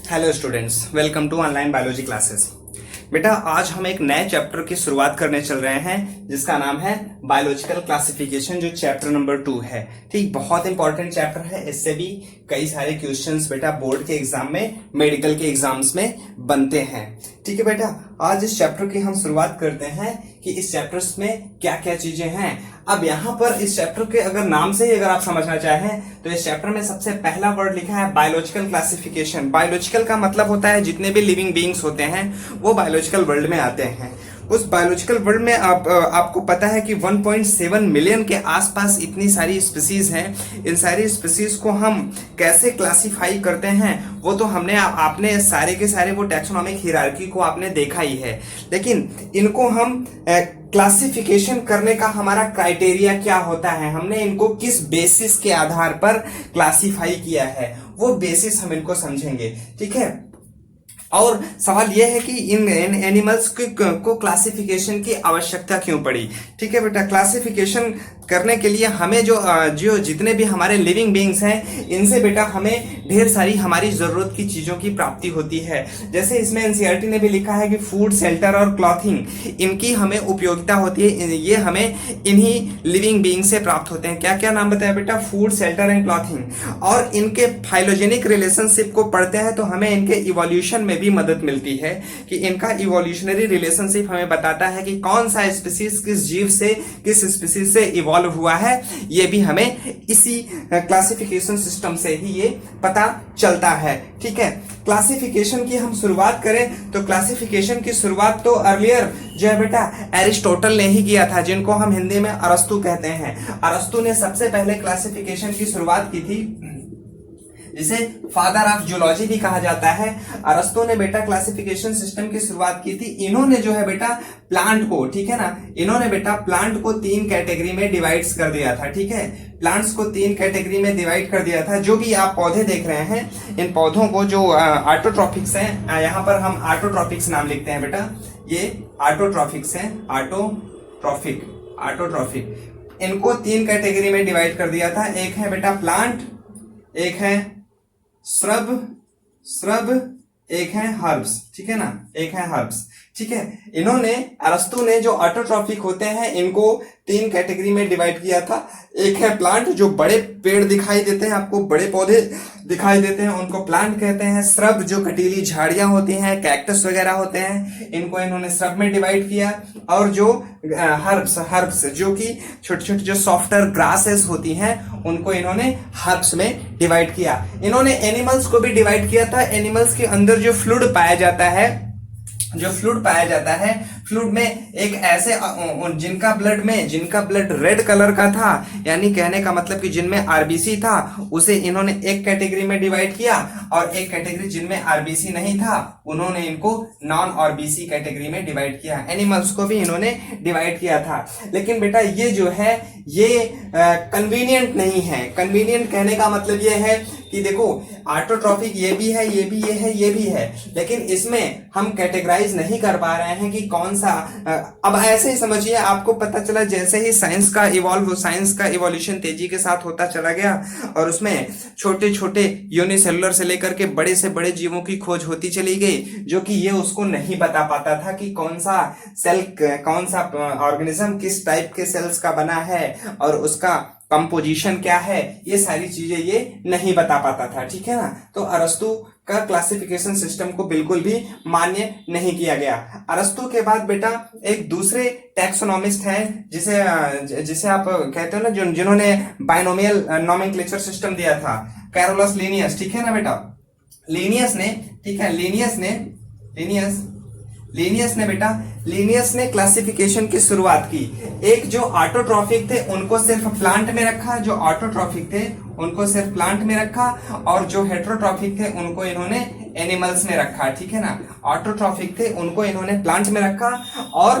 Hello students, welcome to online biology classes. बेटा आज हम एक नए चैप्टर की शुरुआत करने चल रहे हैं जिसका नाम है बायोलॉजिकल क्लासिफिकेशन, जो चैप्टर नंबर 2 है। ठीक, बहुत इंपॉर्टेंट चैप्टर है। इससे भी कई सारे क्वेश्चंस बेटा बोर्ड के एग्जाम में, मेडिकल के एग्जाम्स में बनते हैं। ठीक है बेटा, आज इस चैप्टर की हम शुरुआत करते हैं कि इस चैप्टर्स में क्या क्या चीजें हैं। अब यहाँ पर इस चैप्टर के अगर नाम से ही अगर आप समझना चाहें तो इस चैप्टर में सबसे पहला वर्ड लिखा है बायोलॉजिकल क्लासिफिकेशन। बायोलॉजिकल का मतलब होता है जितने भी लिविंग बीइंग्स होते हैं वो बायोलॉजिकल वर्ल्ड में आते हैं। उस बायोलॉजिकल वर्ल्ड में आपको पता है कि 1.7 मिलियन के आसपास इतनी सारी स्पीसीज हैं। इन सारी स्पीसीज को हम कैसे क्लासिफाई करते हैं वो तो हमने आपने सारे के सारे वो टैक्सोनॉमिक हियरार्की को आपने देखा ही है। लेकिन इनको हम क्लासिफिकेशन करने का हमारा क्राइटेरिया क्या होता है, हमने इनको किस बेसिस के आधार पर क्लासिफाई किया है, वो बेसिस हम इनको समझेंगे। ठीक है, और सवाल यह है कि इन एनिमल्स को क्लासिफिकेशन की आवश्यकता क्यों पड़ी। ठीक है बेटा, क्लासिफिकेशन करने के लिए हमें जो जितने भी हमारे लिविंग बीइंग्स हैं इनसे बेटा हमें ढेर सारी हमारी जरूरत की चीजों की प्राप्ति होती है। जैसे इसमें एनसीईआरटी ने भी लिखा है कि फूड, शेल्टर और क्लॉथिंग, इनकी हमें उपयोगिता होती है। ये हमें इन्हीं लिविंग बीइंग से प्राप्त होते हैं। क्या क्या नाम बताया बेटा? Food, shelter and clothing. और इनके फाइलोजेनिक रिलेशनशिप को पढ़ते हैं तो हमें इनके इवोल्यूशन में भी मदद मिलती है कि इनका इवोल्यूशनरी रिलेशनशिप हमें बताता है कि कौन सा स्पीसीज किस जीव से, किस स्पीसीज से इवॉल्व हुआ है। ये भी हमें इसी क्लासिफिकेशन सिस्टम से ही ये पता चलता है। ठीक है, क्लासिफिकेशन की हम शुरुआत करें तो क्लासिफिकेशन की शुरुआत तो अर्लियर जो है बेटा एरिस्टोटल ने ही किया था, जिनको हम हिंदी में अरस्तु कहते हैं। अरस्तु ने सबसे पहले क्लासिफिकेशन की शुरुआत की थी, जिसे फादर ऑफ जूलॉजी भी कहा जाता है। अरस्तु ने बेटा क्लासिफिकेशन सिस्टम की शुरुआत की थी। इन्होंने जो है बेटा प्लांट को, ठीक है ना, इन्होंने बेटा प्लांट को 3 कैटेगरी में डिवाइड कर दिया था। ठीक है, प्लांट्स को 3 कैटेगरी में डिवाइड कर दिया था। जो भी आप पौधे देख रहे हैं, इन पौधों को जो ऑटोट्रॉफिक्स हैं, यहाँ पर हम ऑटोट्रॉफिक्स नाम लिखते हैं बेटा, ये ऑटोट्रॉफिक्स हैं, ऑटोट्रॉफिक। इनको 3 कैटेगरी में डिवाइड कर दिया था। एक है बेटा प्लांट, एक है श्रब, एक है हर्ब्स। ठीक है ना, एक है हर्ब्स। ठीक है, इन्होंने, अरस्तु ने जो ऑटोट्रॉफिक होते हैं इनको 3 कैटेगरी में डिवाइड किया था। एक है प्लांट, जो बड़े पेड़ दिखाई देते हैं, आपको बड़े पौधे दिखाई देते हैं, उनको प्लांट कहते हैं। श्रब, जो कटीली झाड़ियां होती हैं, कैक्टस वगैरह होते हैं, इनको इन्होंने श्रब में डिवाइड किया। और जो हर्ब्स जो कि छोटे छोटे जो सॉफ्टर ग्रासेस होती हैं, उनको इन्होंने हर्ब्स में डिवाइड किया। इन्होंने एनिमल्स को भी डिवाइड किया था। एनिमल्स के अंदर जो फ्लूइड पाया जाता है, फ्लूइड में एक ऐसे जिनका ब्लड रेड कलर का था, यानी कहने का मतलब कि जिनमें आरबीसी था, उसे इन्होंने एक कैटेगरी में डिवाइड किया। और एक कैटेगरी जिनमें आरबीसी नहीं था, उन्होंने इनको नॉन आरबीसी कैटेगरी में डिवाइड किया। एनिमल्स को भी इन्होंने डिवाइड किया था। लेकिन बेटा ये जो है ये कन्वीनियंट नहीं है। कन्वीनियंट कहने का मतलब ये है कि देखो ऑटोट्रॉफिक ये भी है, ये भी ये है, ये भी है, लेकिन इसमें हम कैटेगराइज नहीं कर पा रहे हैं कि कौन सा। अब ऐसे ही समझिए, आपको पता चला जैसे ही साइंस का इवोल्यूशन तेजी के साथ होता चला गया और उसमें छोटे छोटे यूनिसेलुलर से लेकर के बड़े से बड़े जीवों की खोज होती चली गई, जो कि ये उसको नहीं बता पाता था कि कौन सा सेल, कौन सा ऑर्गेनिज्म किस टाइप के सेल्स का बना है और उसका कंपोजिशन क्या है, ये सारी चीजें ये नहीं बता पाता था। ठीक है ना, तो अरस्तु का क्लासिफिकेशन सिस्टम को बिल्कुल भी मान्य नहीं किया गया। अरस्तु के बाद बेटा एक दूसरे टैक्सोनॉमिस्ट हैं, जिसे आप कहते हो ना, जिन्होंने बाइनोमियल नोमेनक्लेचर सिस्टम दिया था, कैरोलस लीनियस। ठीक है ना बेटा, लीनियस ने क्लासिफिकेशन की शुरुआत की। एक जो ऑटोट्रॉफिक थे उनको सिर्फ प्लांट में रखा, जो ऑटोट्रॉफिक थे उनको सिर्फ प्लांट में रखा, और जो हेट्रोट्रॉफिक थे उनको इन्होंने एनिमल्स में रखा। ठीक है ना, ऑटोट्रॉफिक थे उनको इन्होंने प्लांट में रखा, और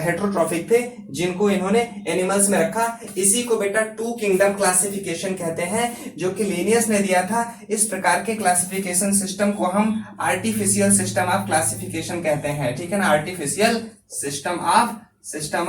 हेट्रोट्रॉफिक थे जिनको इन्होंने एनिमल्स में रखा। इसी को बेटा 2 किंगडम क्लासिफिकेशन कहते हैं, जो कि लीनियस ने दिया था। इस प्रकार के क्लासिफिकेशन सिस्टम को हम आर्टिफिशियल सिस्टम ऑफ क्लासिफिकेशन कहते हैं। ठीक है ना, आर्टिफिशियल सिस्टम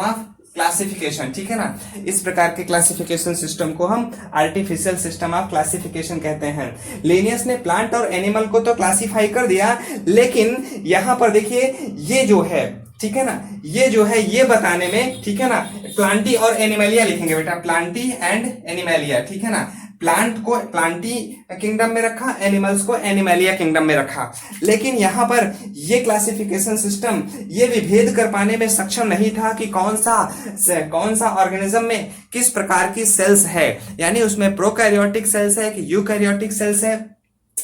ऑफ क्लासिफिकेशन, ठीक है ना। इस प्रकार के क्लासिफिकेशन सिस्टम को हम आर्टिफिशियल सिस्टम ऑफ क्लासिफिकेशन कहते हैं। लिनियस ने प्लांट और एनिमल को तो क्लासिफाई कर दिया, लेकिन यहां पर देखिए ये जो है, ठीक है ना, ये जो है ये बताने में, ठीक है ना, प्लांटी और एनिमलिया लिखेंगे बेटा, प्लांटी एंड एनिमलिया, ठीक है ना। प्लांट को प्लांटी किंगडम में रखा, एनिमल्स को एनिमलिया किंगडम में रखा। लेकिन यहां पर ये क्लासिफिकेशन सिस्टम ये विभेद कर पाने में सक्षम नहीं था कि कौन सा ऑर्गेनिज्म में किस प्रकार की सेल्स है, यानी उसमें प्रोकैरियोटिक सेल्स है कि यूकैरियोटिक सेल्स है,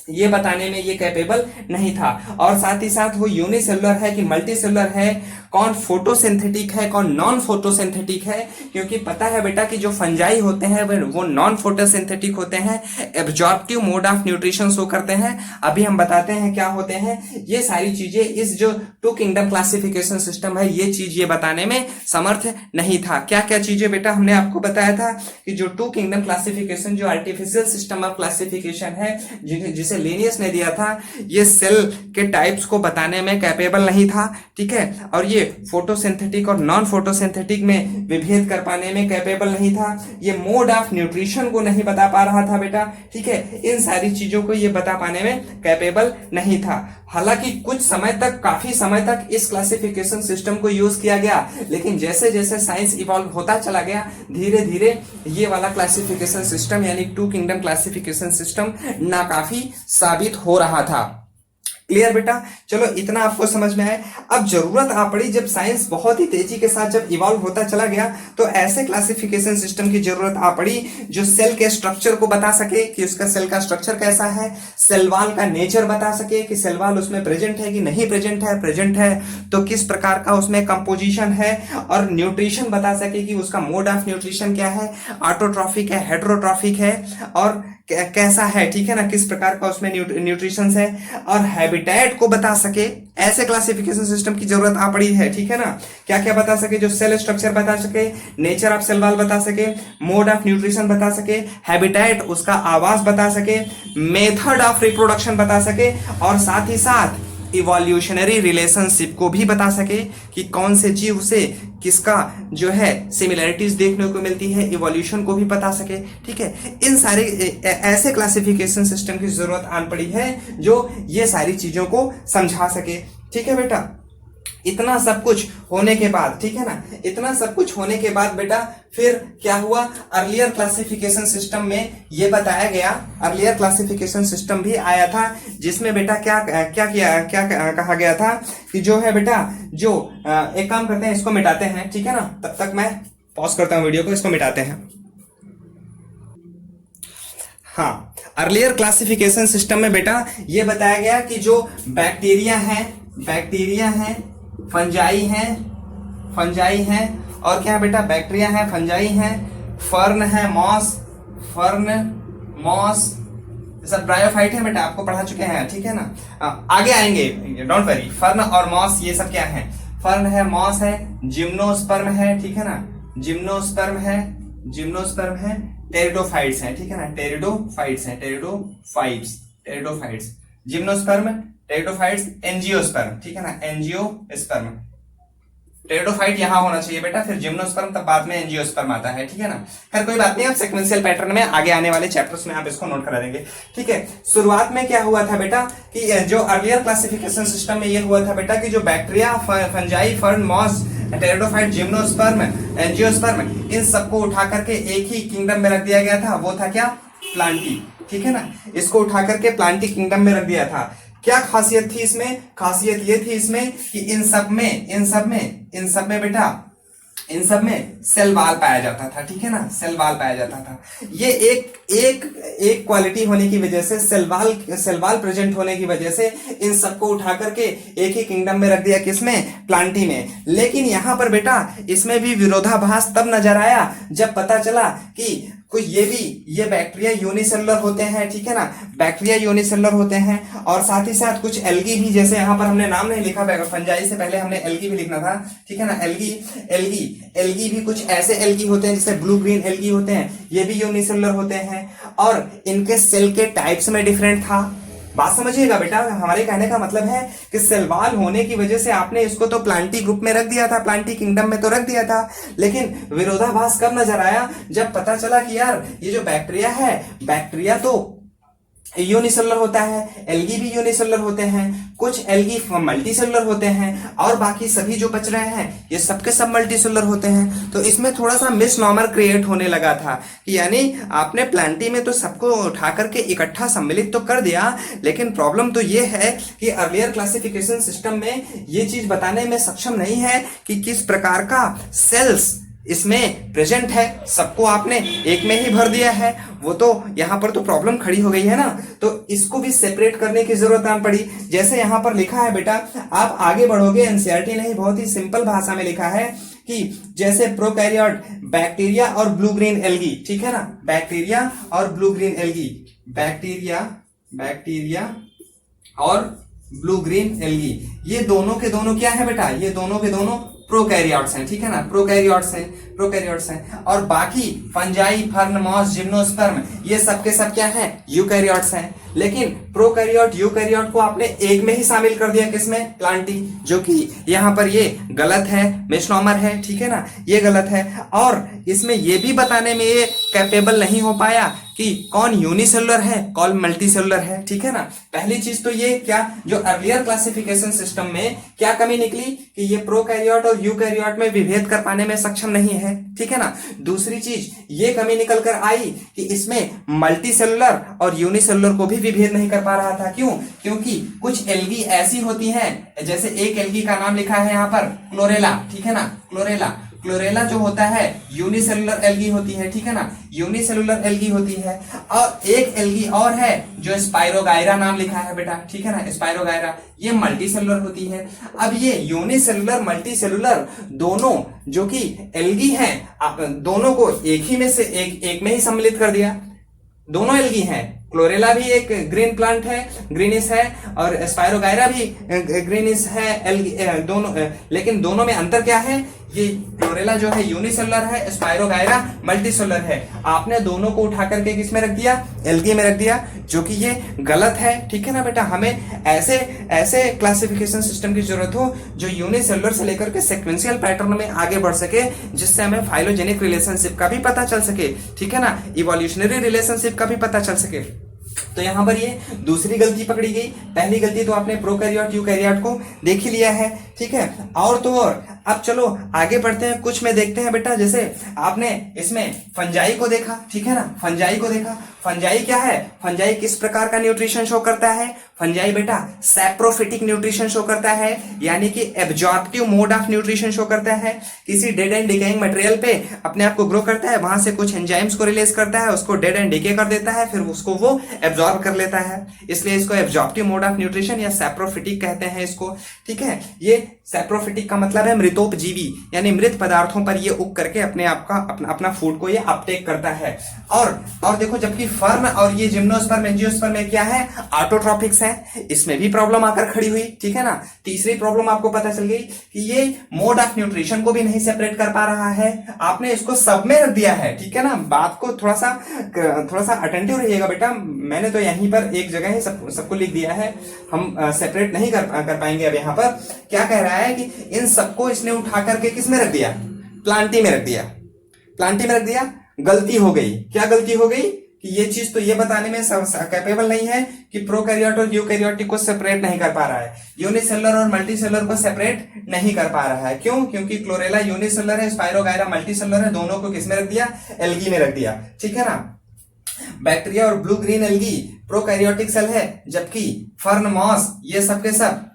ये बताने में ये कैपेबल नहीं था। और साथ ही साथ वो यूनिसेलुलर है कि मल्टीसेलुलर है, कौन फोटोसिंथेटिक है कौन नॉन फोटोसिंथेटिक है, क्योंकि पता है बेटा कि जो फंजाई होते हैं वो नॉन फोटोसिंथेटिक होते हैं, absorptive mode of nutrition show करते हैं। अभी हम बताते हैं क्या होते हैं। ये सारी चीजें इस जो टू किंगडम क्लासिफिकेशन सिस्टम है ये चीज ये बताने में समर्थ नहीं था। क्या क्या चीजें बेटा हमने आपको बताया था कि जो टू किंगडम क्लासिफिकेशन जो आर्टिफिशियल सिस्टम ऑफ क्लासिफिकेशन है जिसे लिनियस ने दिया था, ये सेल के टाइप्स को बताने में कैपेबल नहीं था, ठीक है। और ये फोटोसिंथेटिक और नॉन फोटोसिंथेटिक में विभेद कर पाने में कैपेबल नहीं था। ये मोड ऑफ न्यूट्रिशन को नहीं बता पा रहा था बेटा, ठीक है। इन सारी चीजों को ये बता पाने में कैपेबल नहीं था। हालांकि कुछ समय तक, काफी समय तक इस क्लासिफिकेशन सिस्टम को यूज किया गया, लेकिन जैसे जैसे साइंस इवॉल्व होता चला गया धीरे धीरे ये वाला क्लासिफिकेशन सिस्टम यानी टू किंगडम क्लासिफिकेशन सिस्टम नाकाफी साबित हो रहा था। क्लियर बेटा, चलो इतना आपको समझ में आए। अब जरूरत आ पड़ी जब साइंस बहुत ही तेजी के साथ जब इवॉल्व होता चला गया तो ऐसे क्लासिफिकेशन सिस्टम की जरूरत आ पड़ी जो सेल के स्ट्रक्चर को बता सके कि उसका सेल का स्ट्रक्चर कैसा है, सेल वॉल का नेचर बता सके कि सेल वॉल उसमें प्रेजेंट है कि नहीं प्रेजेंट है तो किस प्रकार का उसमें कंपोजिशन है, और न्यूट्रिशन बता सके कि उसका मोड ऑफ न्यूट्रिशन क्या है, ऑटोट्रॉफिक है हेटेरोट्रॉफिक है और कैसा है, ठीक है ना, किस प्रकार का उसमें न्यूट्रिशन है, और हैबिटेट को बता सके। ऐसे क्लासिफिकेशन सिस्टम की जरूरत आ पड़ी है, ठीक है ना। क्या क्या बता सके, जो सेल स्ट्रक्चर बता सके, नेचर ऑफ सेल वॉल बता सके, मोड ऑफ न्यूट्रिशन बता सके, हैबिटेट उसका आवास बता सके, मेथड ऑफ रिप्रोडक्शन बता सके, और साथ ही साथ इवोल्यूशनरी रिलेशनशिप को भी बता सके कि कौन से जीव से किसका जो है सिमिलरिटीज देखने को मिलती है, इवोल्यूशन को भी बता सके, ठीक है। इन सारे ऐसे क्लासिफिकेशन सिस्टम की जरूरत आन पड़ी है जो ये सारी चीजों को समझा सके, ठीक है बेटा। इतना सब कुछ होने के बाद, ठीक है ना, इतना सब कुछ होने के बाद बेटा फिर क्या हुआ, अर्लियर क्लासिफिकेशन सिस्टम में ये बताया गया, अर्लियर क्लासिफिकेशन सिस्टम भी आया था जिसमें बेटा क्या कहा गया था कि जो है बेटा जो एक काम करते हैं इसको मिटाते हैं, ठीक है ना, तब तक मैं पॉज करता हूं वीडियो को, इसको मिटाते हैं। हाँ, अर्लियर क्लासिफिकेशन सिस्टम में बेटा ये बताया गया कि जो बैक्टीरिया है, फंजाई है और क्या है बेटा, बैक्टीरिया है, फंजाई है, फर्न है, मॉस सब ब्रायोफाइट है बेटा, आपको पढ़ा चुके हैं, ठीक है ना। आगे आएंगे, डोंट वरी। फर्न और मॉस ये सब क्या है, फर्न है, मॉस है, जिम्नोस्पर्म है, ठीक है ना, जिम्नोस्पर्म है, टेरिडोफाइट्स है, ठीक है ना, टेरिडोफाइट्स, जिम्नोस्पर्म, टेरिडोफाइट्स, एंजियोस्पर्म, ठीक है ना, एंजियोस्पर्म। टेरिडोफाइट यहां होना चाहिए बेटा, फिर जिम्नोस्पर्म, तब बाद में एंजियोस्पर्म आता है, ठीक है ना। खैर कोई बात नहीं, आप सीक्वेंशियल पैटर्न में आगे आने वाले चैप्टर्स में आप इसको नोट करा देंगे, ठीक है। शुरुआत में क्या हुआ था बेटा कि जो अर्लियर क्लासिफिकेशन सिस्टम में ये हुआ था बेटा कि जो bacteria, fungi, fern, moss, pteridophyte, gymnosperm, angiosperm, इन सबको उठा करके एक ही किंगडम में रख दिया गया था, वो था क्या, प्लांटी, ठीक है ना। इसको उठा करके प्लांटी किंगडम में रख दिया था। क्या खासियत थी इसमें, खासियत ये थी इसमें कि इन सब में बेटा, इन सब में सेल वॉल पाया जाता था, ठीक है ना, सेल वॉल पाया जाता था। ये एक क्वालिटी होने की वजह से, सेल वॉल प्रेजेंट होने की वजह से इन सबको उठा करके एक ही किंगडम में रख दिया, किसमें, प्लांटी में। लेकिन यहां पर बेटा इसमें भी विरोधाभास तब नजर आया जब पता चला कि कुछ ये बैक्टीरिया यूनिसेलुलर होते हैं, ठीक है ना, बैक्टीरिया यूनिसेलुलर होते हैं, और साथ ही साथ कुछ एल्गी भी, जैसे यहाँ पर हमने नाम नहीं लिखा, फंजाई से पहले हमने एल्गी भी लिखना था, ठीक है ना, एल्गी भी कुछ ऐसे एल्गी होते हैं जैसे ब्लू ग्रीन एल्गी होते हैं, ये भी यूनिसेलुलर होते हैं, और इनके सेल के टाइप्स में डिफरेंट था, बात समझिएगा बेटा, हमारे कहने का मतलब है कि सेलवाल होने की वजह से आपने इसको तो प्लांटी ग्रुप में रख दिया था, प्लांटी किंगडम में तो रख दिया था, लेकिन विरोधाभास कब नजर आया? जब पता चला कि यार ये जो बैक्टीरिया है, बैक्टीरिया तो यूनिसेलुलर होता है, एल्गी भी यूनिसेलुलर होते हैं, कुछ एल्गी मल्टीसेलुलर होते हैं, और बाकी सभी जो बच रहे हैं ये सबके सब मल्टीसेलुलर होते हैं। तो इसमें थोड़ा सा मिसनॉमर क्रिएट होने लगा था कि यानी आपने प्लांटी में तो सबको उठा करके इकट्ठा सम्मिलित तो कर दिया, लेकिन प्रॉब्लम तो ये है कि अर्लियर क्लासिफिकेशन सिस्टम में ये चीज बताने में सक्षम नहीं है कि किस प्रकार का सेल्स इसमें प्रेजेंट है। सबको आपने एक में ही भर दिया है, वो तो यहां पर तो प्रॉब्लम खड़ी हो गई है ना। तो इसको भी सेपरेट करने की जरूरत आ पड़ी। जैसे यहां पर लिखा है बेटा, आप आगे बढ़ोगे, एनसीईआरटी ने बहुत ही सिंपल भाषा में लिखा है कि जैसे प्रोकैरियोट बैक्टीरिया और ब्लू ग्रीन एल्गी, ठीक है ना, बैक्टीरिया और ब्लू ग्रीन एल्गी, बैक्टीरिया और ब्लू ग्रीन एल्गी, ये दोनों के दोनों क्या है बेटा? ये दोनों के दोनों प्रोकैरियोट्स हैं, ठीक है ना, प्रोकैरियोट्स हैं। और बाकी फंजाई, फर्न, मॉस, जिम्नोस्पर्म, ये सब के सब क्या हैं? यूकैरियोट्स हैं। लेकिन प्रोकैरियोट यूकैरियोट को आपने एक में ही शामिल कर दिया, किसमें? प्लांटी, जो कि यहां पर ये गलत है, मिसनॉमर है, ठीक है ना, ये गलत है। और इसमें ये भी बताने में ये कैपेबल नहीं हो पाया कि कौन यूनिसेलुलर है, कौन मल्टीसेलुलर है, ठीक है ना। पहली चीज तो ये क्या, जो अर्लियर क्लासिफिकेशन सिस्टम में क्या कमी निकली कि ये प्रोकैरियोट और यूकैरियोट में विभेद कर पाने में सक्षम नहीं है, ठीक है ना। दूसरी चीज ये कमी निकल कर आई कि इसमें मल्टीसेलुलर और यूनिसेलुलर को भी विभेद नहीं कर पा रहा था। क्यों? क्योंकि कुछ एल्गी ऐसी होती हैं, जैसे एक एल्गी का नाम लिखा है यहाँ पर क्लोरेला, ठीक है ना, क्लोरेला जो होता है यूनिसेलुलर एल्गी होती है, ठीक है ना, यूनिसेलुलर एल्गी होती है। और एक एल्गी और है जो स्पाइरोगायरा नाम लिखा है बेटा, ठीक है ना, स्पाइरोगायरा, ये मल्टीसेलुलर होती है। अब ये यूनिसेलुलर मल्टीसेलुलर दोनों जो कि एल्गी हैं, दोनों को एक ही में से एक में ही सम्मिलित कर दिया। दोनों एल्गी हैं, क्लोरेला भी एक ग्रीन प्लांट है, ग्रीनिश है, और स्पाइरोगायरा भी ग्रीनिश है, एल्गी दोनों, लेकिन दोनों में अंतर क्या है? ये क्लोरेला जो है यूनिसेलुलर है, स्पाइरोगायरा मल्टीसेलुलर है। आपने दोनों को उठा करके किस में रख दिया? एल्गी में रख दिया, जो कि ये गलत है, ठीक है ना बेटा। हमें ऐसे क्लासिफिकेशन सिस्टम की जरूरत हो जो यूनिसेलुलर से लेकर के सीक्वेंशियल पैटर्न में आगे बढ़ सके, जिससे हमें फाइलोजेनिक रिलेशनशिप का भी पता चल सके, ठीक है ना, इवोल्यूशनरी रिलेशनशिप का भी पता चल सके। तो यहां पर ये दूसरी गलती पकड़ी गई। पहली गलती तो आपने प्रोकैरियोट यूकैरियोट को देख ही लिया है, ठीक है। और तो और अब चलो आगे बढ़ते हैं, कुछ में देखते हैं बेटा। जैसे आपने इसमें फंजाई को देखा, ठीक है ना, फंजाई को देखा। फंजाई क्या है? फंजाई किस प्रकार का न्यूट्रिशन शो करता है? फंजाई बेटा सैप्रोफिटिक न्यूट्रिशन शो करता है, यानी कि absorptive mode of nutrition show करता है। किसी डेड एंड डिकेइंग मटेरियल पे अपने आप को ग्रो करता है, वहां से कुछ एंजाइम्स को रिलीज करता है, उसको डेड एंड डिके कर देता है, फिर उसको वो एब्जॉर्ब कर लेता है। इसलिए इसको एब्जॉर्प्टिव मोड ऑफ न्यूट्रिशन या सैप्रोफिटिक कहते हैं इसको, ठीक है। ये सैप्रोफिटिक का मतलब है मृतोपजीवी, यानी मृत पदार्थों पर ये उग करके अपने आप का अपना फूड को ये अपटेक करता है। और देखो, जबकि फर्न और ये जिम्नोस्पर्म एंजियोस्पर्म में क्या है? ऑटोट्रॉफिक्स है। इसमें भी प्रॉब्लम आकर खड़ी हुई, ठीक है ना। तीसरी प्रॉब्लम आपको पता चल गई कि ये मोड ऑफ न्यूट्रिशन को भी नहीं सेपरेट कर पा रहा है, आपने इसको सब में रख दिया है, ठीक है ना। बात को थोड़ा सा अटेंटिव रहिएगा बेटा, मैंने तो यहीं पर एक जगह ही सबको लिख दिया है, हम सेपरेट नहीं कर पाएंगे। अब यहाँ पर क्या कह रहा है कि इन सबको इसने उठा करके किस में रख दिया? प्लांटी में रख दिया, प्लांटी में रख दिया। गलती हो गई। क्या गलती हो गई? कि ये चीज तो ये बताने में कैपेबल नहीं है कि प्रोकैरियोट और यूकैरियोटिक को सेपरेट नहीं कर पा रहा है, यूनिसेलुलर और मल्टीसेलुलर को सेपरेट नहीं कर पा रहा है। क्यों? क्योंकि क्लोरेला यूनिसेलुलर है, स्पाइरोगायरा मल्टीसेलुलर है, दोनों को किसमें रख दिया? एल्गी में रख दिया, ठीक है ना। बैक्टीरिया और blue green algae prokaryotic cell है, जबकि फर्न, मॉस ये सब के सब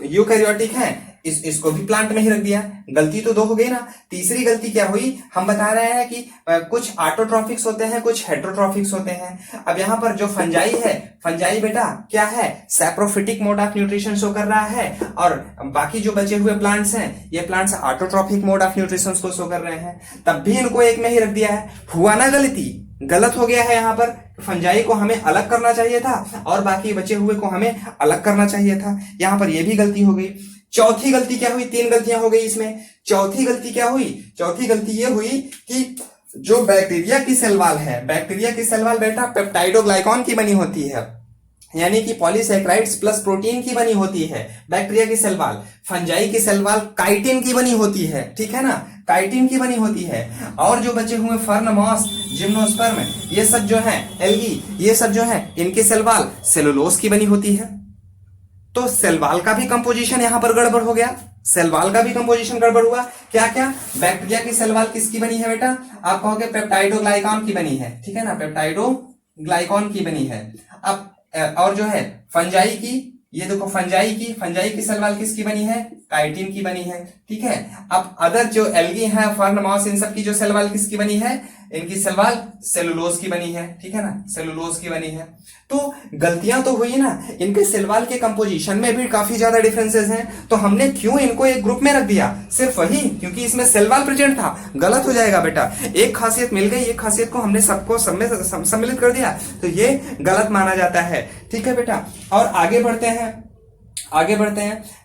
यूकैरियोटिक हैं, इसको भी प्लांट में ही रख दिया। गलती तो दो हो गई ना। तीसरी गलती क्या हुई? हम बता रहे हैं कि कुछ ऑटोट्रॉफिक्स होते हैं, कुछ हेटेरोट्रॉफिक्स होते हैं। अब यहाँ पर जो फंजाई है, फंजाई बेटा क्या है? Saprophytic mode of nutrition show कर रहा है, और बाकी जो बचे हुए प्लांट्स हैं, ये plants autotrophic mode of nutrition को शो कर रहे हैं, तब भी इनको एक में ही रख दिया है। हुआ ना गलती? गलत हो गया है यहाँ पर। फंजाई को हमें अलग करना चाहिए था और बाकी बचे हुए को हमें अलग करना चाहिए था। यहाँ पर यह भी गलती हो गई। चौथी गलती क्या हुई? तीन गलतियां हो गई इसमें। चौथी गलती क्या हुई? चौथी गलती ये हुई कि जो बैक्टीरिया की सेल वॉल है, बैक्टीरिया की सेल वॉल बेटा पेप्टाइडोग्लाइकॉन की बनी होती है, यानी कि पॉलीसैकेराइड्स प्लस प्रोटीन की बनी होती है बैक्टीरिया की सेल वॉल। फंजाई की सेल वॉल काइटिन की बनी होती है, ठीक है ना, काइटिन की बनी होती है। और जो बचे हुए फर्न, मॉस, जिम्नोस्पर्म, ये सब जो है, एल्गी, ये सब जो है, इनकी सेल वॉल सेलुलोज की बनी होती है। तो सेल वॉल का भी कंपोजिशन यहां पर गड़बड़ हो गया, सेल वॉल का भी कंपोजिशन गड़बड़ हुआ। क्या क्या? बैक्टीरिया की सेल वॉल किसकी बनी है बेटा? आप कहोगे पेप्टाइडोग्लाइकॉन की बनी है, ठीक है ना, पेप्टाइडोग्लाइकॉन की बनी है। अब और जो है फंजाई की, ये देखो फंजाई की सेल वॉल किसकी बनी है? काइटिन की बनी है, ठीक है। अब अदर जो एल्गी है, फर्न, मॉस, इन सब की जो सेल वॉल किसकी बनी है? इनकी सेल वॉल सेलुलोज की बनी है, ठीक है ना, सेलुलोज की बनी है। तो गलतियां तो हुई ना, इनके सेल वॉल के कंपोजिशन में भी काफी ज्यादा डिफरेंसेस हैं। तो हमने क्यों इनको एक ग्रुप में रख दिया? सिर्फ वही क्योंकि इसमें सेल वॉल प्रेजेंट था। गलत हो जाएगा बेटा, एक खासियत मिल गई, एक खासियत को हमने सबको सम्मिलित कर दिया, तो ये गलत माना जाता है, ठीक है बेटा। और आगे बढ़ते हैं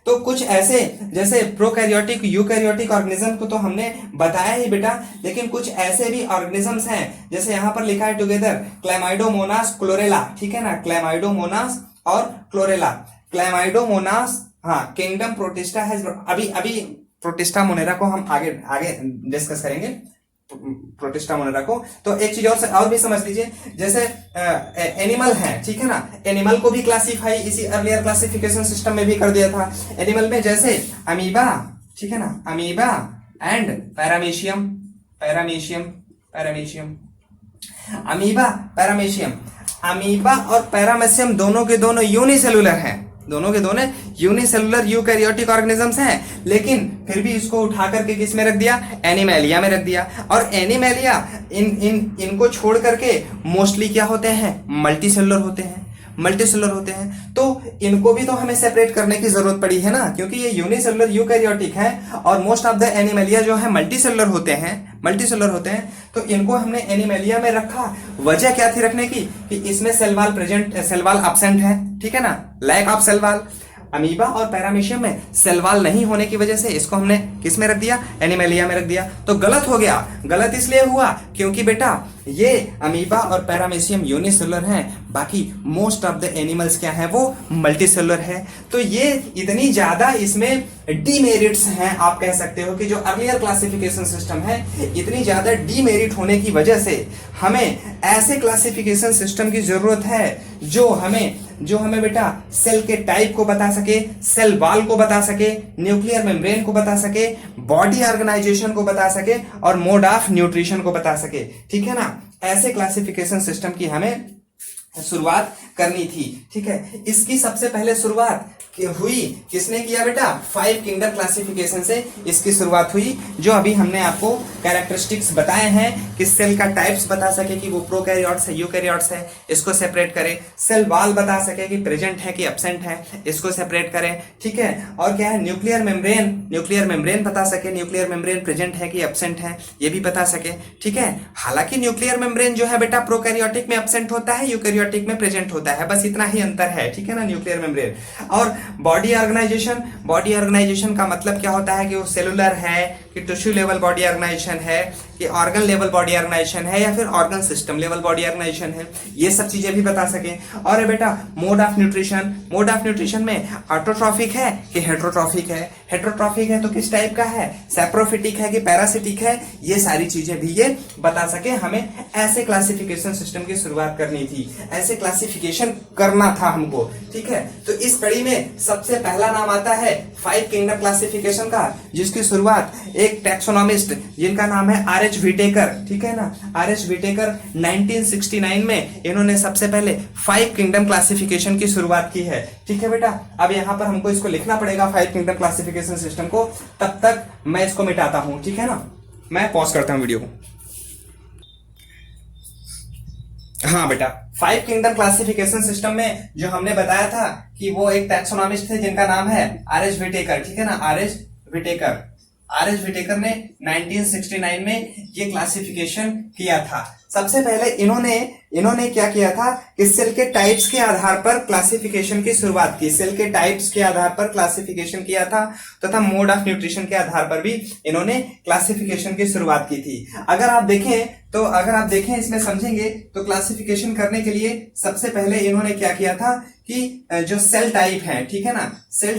तो कुछ ऐसे जैसे प्रोकैरियोटिक, यूकैरियोटिक ऑर्गेनिज्म को तो हमने बताया ही बेटा, लेकिन कुछ ऐसे भी ऑर्गेनिजम्स हैं, जैसे यहां पर लिखा है टुगेदर क्लैमाइडोमोनास, क्लोरेला, ठीक है ना, क्लैमाइडोमोनास और क्लोरेला। क्लैमाइडोमोनास, हाँ, किंगडम प्रोटिस्टा है। अभी प्रोटिस्टा मोनेरा को हम आगे डिस्कस करेंगे, प्रोटिस्टा मोनेरा को। तो एक चीज और भी समझ लीजिए, जैसे एनिमल है, ठीक है ना, एनिमल को भी क्लासिफाई इसी अर्लियर क्लासिफिकेशन सिस्टम में भी कर दिया था। एनिमल में जैसे अमीबा, ठीक है ना, अमीबा एंड पैरामीशियम, अमीबा और पैरामीशियम दोनों के दोनों यूनिसेलुलर हैं, दोनों के दोनों यूनिसेलुलर यूकैरियोटिक ऑर्गेनिजम्स हैं, लेकिन फिर भी इसको उठा करके किस में रख दिया? एनिमेलिया में रख दिया। और एनिमेलिया इनको छोड़ करके मोस्टली क्या होते हैं? मल्टीसेलुलर होते हैं। तो इनको भी तो हमें सेपरेट करने की जरूरत पड़ी है ना, क्योंकि ये यूनिसेलुलर यूकैरियोटिक है और मोस्ट ऑफ द एनिमेलिया जो है मल्टीसेलुलर होते हैं। तो इनको हमने एनिमेलिया में रखा। वजह क्या थी रखने की? कि इसमें सेल वॉल एब्सेंट है, ठीक है ना, lack of cell wall. Amoeba और पैरामीशियम में सेल वॉल नहीं होने की वजह से इसको हमने किस में रख दिया? एनिमेलिया में रख दिया। तो गलत हो गया। गलत इसलिए हुआ क्योंकि बेटा ये अमीबा और पैरामीशियम यूनिसेलुलर हैं, बाकी मोस्ट ऑफ द एनिमल्स क्या है? वो मल्टीसेलुलर है। तो ये इतनी ज्यादा इसमें डीमेरिट्स हैं, आप कह सकते हो कि जो अर्लियर क्लासिफिकेशन सिस्टम है, इतनी ज्यादा डीमेरिट होने की वजह से हमें ऐसे क्लासिफिकेशन सिस्टम की जरूरत है जो हमें बेटा सेल के टाइप को बता सके, सेल वॉल को बता सके, न्यूक्लियर मेम्ब्रेन को बता सके, बॉडी ऑर्गेनाइजेशन को बता सके और मोड ऑफ न्यूट्रिशन को बता सके, ठीक है ना। ऐसे क्लासिफिकेशन सिस्टम की हमें शुरुआत करनी थी, ठीक है। इसकी सबसे पहले शुरुआत हुई किसने किया बेटा? 5 किंगडम क्लासिफिकेशन से इसकी शुरुआत हुई, जो अभी हमने आपको कैरेक्टरिस्टिक्स बताए हैं कि सेल का टाइप्स बता सके कि वो प्रोकैरियोट्स है, यूकैरियोट्स है, इसको सेपरेट करें। सेल वॉल बता सके कि प्रेजेंट है कि एब्सेंट है, इसको सेपरेट करें, ठीक है। और क्या है? न्यूक्लियर मेम्ब्रेन बता सके, न्यूक्लियर मेम्ब्रेन प्रेजेंट है कि एब्सेंट है, ये भी बता सके, ठीक है। हालांकि न्यूक्लियर मेम्ब्रेन जो है बेटा प्रोकैरियोटिक में एब्सेंट होता है, यूकैरियोटिक में प्रेजेंट होता है, बस इतना ही अंतर है, ठीक है ना, न्यूक्लियर मेम्ब्रेन। और बॉडी ऑर्गेनाइजेशन का मतलब क्या होता है? कि वो सेलुलर है, कि टिश्यू लेवल बॉडी ऑर्गेनाइजेशन है, कि ऑर्गन लेवल बॉडी ऑर्गेनाइजेशन है, या फिर organ system level body organization है, ये सब चीजें भी बता सके। और बेटा मोड ऑफ न्यूट्रिशन में ऑटोट्रॉफिक है कि हेट्रोट्रॉफिक है, हेट्रोट्रॉफिक है तो किस टाइप का है, सैप्रोफिटिक है कि पैरासिटिक है, ये सारी चीजें भी ये बता सके। हमें ऐसे क्लासिफिकेशन सिस्टम की शुरुआत करनी थी, ऐसे क्लासिफिकेशन करना था हमको, ठीक है। तो इस कड़ी में सबसे पहला नाम आता है 5 किंगडम क्लासिफिकेशन का, जिसकी शुरुआत एक टैक्सोनॉमिस्ट जिनका नाम है आर.एच. व्हिटेकर, ठीक है ना, आर.एच. व्हिटेकर 1969 में इन्होंने सबसे पहले 5 किंगडम क्लासिफिकेशन की शुरुआत की है, ठीक है बेटा। अब यहां पर हमको इसको लिखना पड़ेगा 5 किंगडम क्लासिफिकेशन सिस्टम को, तब तक मैं इसको मिटाता हूं, ठीक है ना, मैं पॉज करता हूं वीडियो को। हाँ बेटा, 5 किंगडम क्लासिफिकेशन सिस्टम में जो हमने बताया था कि वो एक टैक्सोनॉमिस्ट थे जिनका नाम है आर.एच. व्हिटेकर, ठीक है ना, आर.एच. व्हिटेकर ने 1969 में ये क्लासिफिकेशन किया था। सबसे पहले इन्होंने क्या किया था कि सेल के टाइप्स के आधार पर क्लासिफिकेशन की शुरुआत की, सेल के टाइप्स के आधार पर क्लासिफिकेशन किया था तथा मोड ऑफ न्यूट्रिशन के आधार पर भी इन्होंने क्लासिफिकेशन की शुरुआत की थी। अगर आप देखें इसमें समझेंगे तो क्लासिफिकेशन करने के लिए सबसे पहले इन्होंने क्या किया था कि जो सेल टाइप है, ठीक है ना, सेल